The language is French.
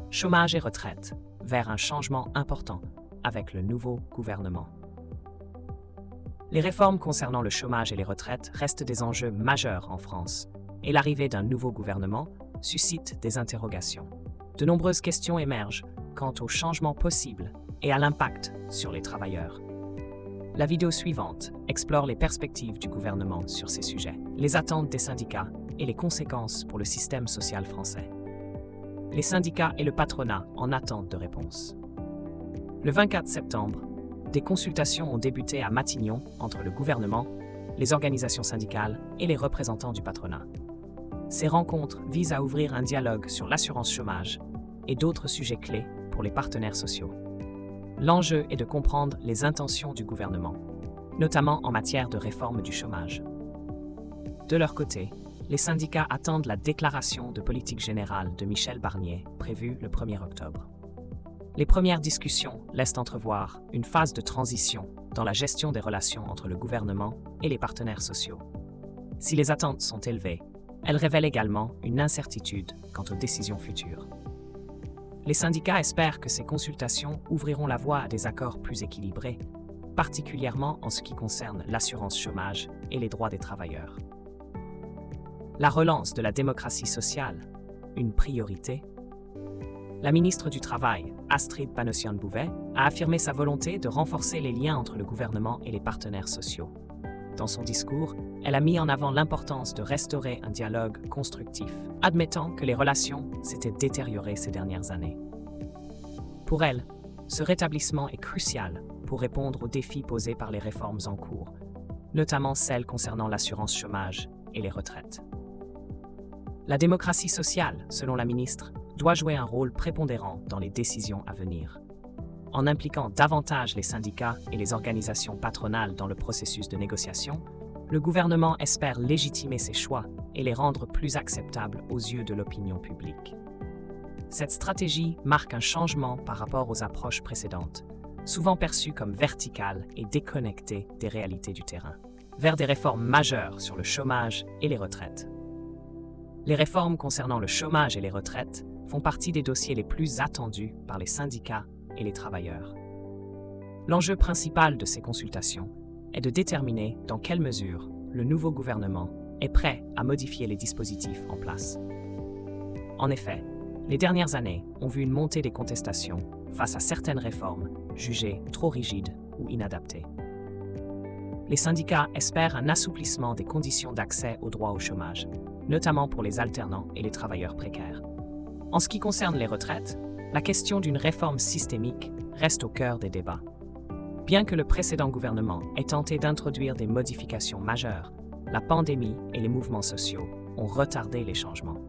Chômage et retraite, vers un changement important avec le nouveau gouvernement. Les réformes concernant le chômage et les retraites restent des enjeux majeurs en France, et l'arrivée d'un nouveau gouvernement suscite des interrogations. De nombreuses questions émergent quant aux changements possibles et à l'impact sur les travailleurs. La vidéo suivante explore les perspectives du gouvernement sur ces sujets, les attentes des syndicats et les conséquences pour le système social français. Les syndicats et le patronat en attente de réponses. Le 24 septembre, des consultations ont débuté à Matignon entre le gouvernement, les organisations syndicales et les représentants du patronat. Ces rencontres visent à ouvrir un dialogue sur l'assurance chômage et d'autres sujets clés pour les partenaires sociaux. L'enjeu est de comprendre les intentions du gouvernement, notamment en matière de réforme du chômage. De leur côté, les syndicats attendent la déclaration de politique générale de Michel Barnier, prévue le 1er octobre. Les premières discussions laissent entrevoir une phase de transition dans la gestion des relations entre le gouvernement et les partenaires sociaux. Si les attentes sont élevées, elles révèlent également une incertitude quant aux décisions futures. Les syndicats espèrent que ces consultations ouvriront la voie à des accords plus équilibrés, particulièrement en ce qui concerne l'assurance chômage et les droits des travailleurs. La relance de la démocratie sociale, une priorité. La ministre du Travail, Astrid Panosyan-Bouvet, a affirmé sa volonté de renforcer les liens entre le gouvernement et les partenaires sociaux. Dans son discours, elle a mis en avant l'importance de restaurer un dialogue constructif, admettant que les relations s'étaient détériorées ces dernières années. Pour elle, ce rétablissement est crucial pour répondre aux défis posés par les réformes en cours, notamment celles concernant l'assurance chômage et les retraites. La démocratie sociale, selon la ministre, doit jouer un rôle prépondérant dans les décisions à venir. En impliquant davantage les syndicats et les organisations patronales dans le processus de négociation, le gouvernement espère légitimer ses choix et les rendre plus acceptables aux yeux de l'opinion publique. Cette stratégie marque un changement par rapport aux approches précédentes, souvent perçues comme verticales et déconnectées des réalités du terrain, vers des réformes majeures sur le chômage et les retraites. Les réformes concernant le chômage et les retraites font partie des dossiers les plus attendus par les syndicats et les travailleurs. L'enjeu principal de ces consultations est de déterminer dans quelle mesure le nouveau gouvernement est prêt à modifier les dispositifs en place. En effet, les dernières années ont vu une montée des contestations face à certaines réformes jugées trop rigides ou inadaptées. Les syndicats espèrent un assouplissement des conditions d'accès au droit au chômage, notamment pour les alternants et les travailleurs précaires. En ce qui concerne les retraites, la question d'une réforme systémique reste au cœur des débats. Bien que le précédent gouvernement ait tenté d'introduire des modifications majeures, la pandémie et les mouvements sociaux ont retardé les changements.